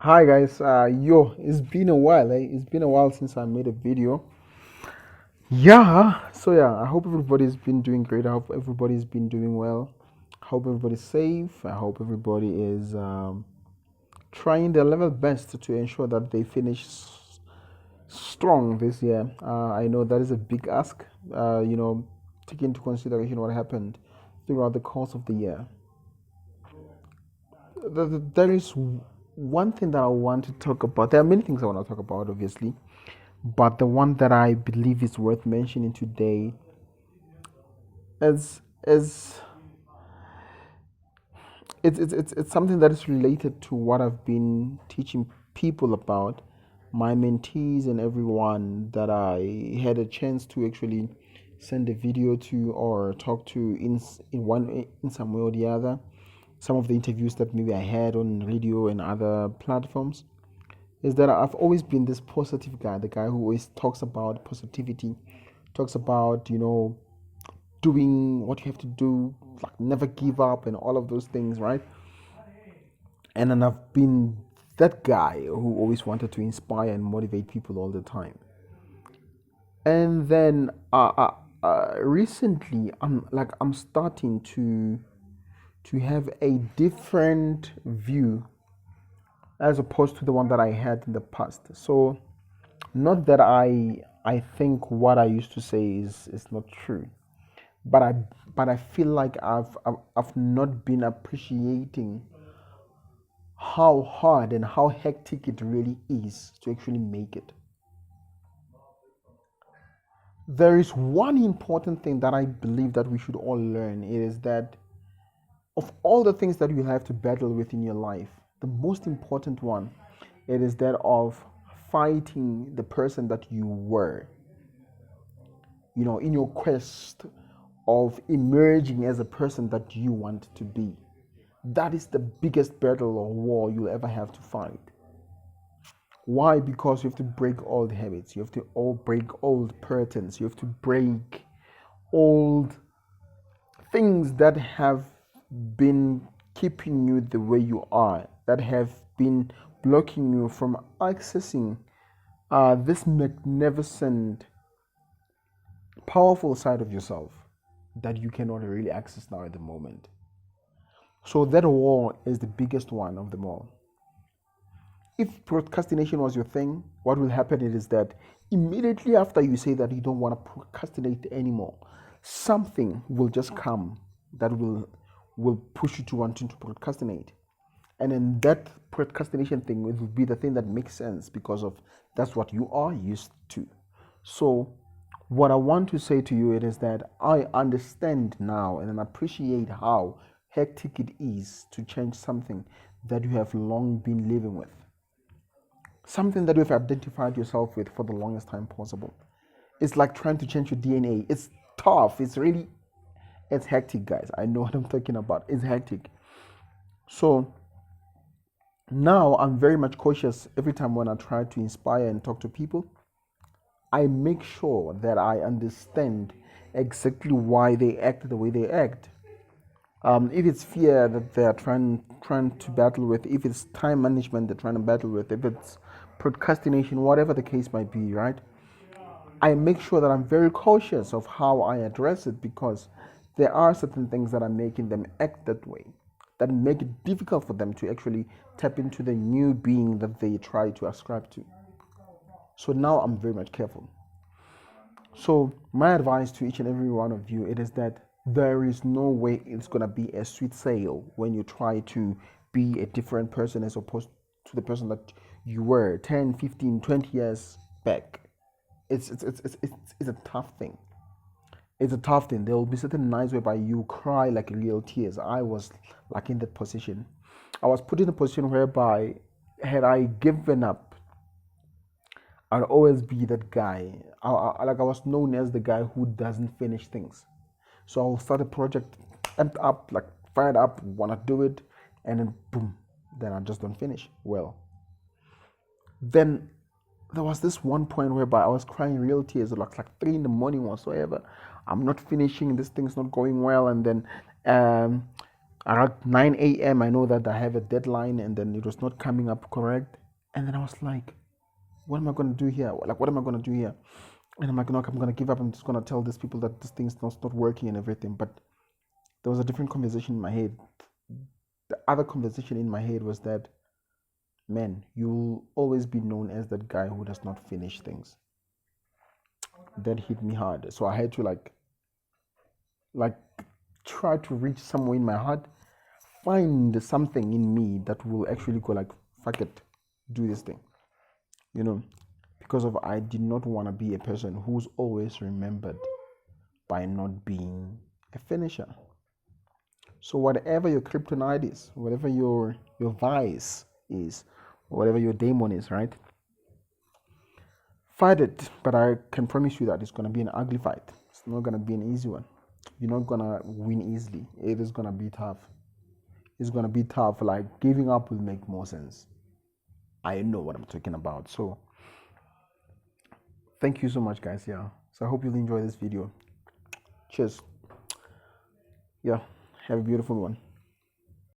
Hi guys, it's been a while, eh? It's been a while since I made a video. Yeah, I hope everybody's been doing great. I hope everybody's been doing well. I hope everybody's safe. I hope everybody is trying their level best to ensure that they finish strong this year. I know that is a big ask, taking into consideration what happened throughout the course of the year. There is one thing that I want to talk about. There are many things I want to talk about, obviously. But the one that I believe is worth mentioning today is it's something that is related to what I've been teaching people about, my mentees and everyone that I had a chance to actually send a video to or talk to in some way or the other. Some of the interviews that maybe I had on radio and other platforms is that I've always been this positive guy, the guy who always talks about positivity, talks about, doing what you have to do, like never give up and all of those things, right? And then I've been that guy who always wanted to inspire and motivate people all the time. And then recently, I'm starting to have a different view as opposed to the one that I had in the past. So, not that I think what I used to say is not true, but I feel like I've not been appreciating how hard and how hectic it really is to actually make it. There is one important thing that I believe that we should all learn. It is that of all the things that you have to battle with in your life, the most important one, it is that of fighting the person that you were, in your quest of emerging as a person that you want to be. That is the biggest battle or war you'll ever have to fight. Why? Because you have to break old habits, you have to all break old patterns, you have to break old things that have been keeping you the way you are, that have been blocking you from accessing this magnificent, powerful side of yourself that you cannot really access now at the moment. So that war is the biggest one of them all. If procrastination was your thing, what will happen is that immediately after you say that you don't want to procrastinate anymore, something will just come that will push you to wanting to procrastinate. And then that procrastination thing will be the thing that makes sense because of that's what you are used to. So what I want to say to you it is that I understand now and appreciate how hectic it is to change something that you have long been living with, something that you've identified yourself with for the longest time possible. It's like trying to change your DNA. It's tough. It's hectic, guys. I know what I'm talking about. It's hectic. So now I'm very much cautious every time when I try to inspire and talk to people. I make sure that I understand exactly why they act the way they act. If it's fear that they're trying to battle with, if it's time management they're trying to battle with, if it's procrastination, whatever the case might be, right? I make sure that I'm very cautious of how I address it because there are certain things that are making them act that way that make it difficult for them to actually tap into the new being that they try to ascribe to. So now I'm very much careful. So my advice to each and every one of you it is that there is no way it's gonna be a sweet sail when you try to be a different person as opposed to the person that you were 10, 15, 20 years back. It's a tough thing. It's a tough thing. There will be certain nights whereby you cry like real tears. I was like in that position. I was put in a position whereby had I given up, I'd always be that guy. I was known as the guy who doesn't finish things. So I'll start a project, amped up, like fired up, wanna do it, and then boom, then I just don't finish. Well, then there was this one point whereby I was crying real tears, like 3 in the morning whatsoever. I'm not finishing, this thing's not going well, and then um, At 9 a.m., I know that I have a deadline, and then it was not coming up correct. And then I was like, what am I going to do here? Like, what am I going to do here? And I'm like, no, I'm going to give up. I'm just going to tell these people that this thing's not working and everything. But there was a different conversation in my head. The other conversation in my head was that, man, you'll always be known as that guy who does not finish things. That hit me hard. So I had to like try to reach somewhere in my heart, find something in me that will actually go like, fuck it, do this thing. You know, because of I did not want to be a person who's always remembered by not being a finisher. So whatever your kryptonite is, whatever your vice is, whatever your demon is, right? Fight it, but I can promise you that it's gonna be an ugly fight. It's not gonna be an easy one. You're not gonna win easily. It is gonna be tough. It's gonna be tough. Like giving up will make more sense. I know what I'm talking about. So thank you so much, guys. Yeah. So I hope you'll enjoy this video. Cheers. Yeah. Have a beautiful one.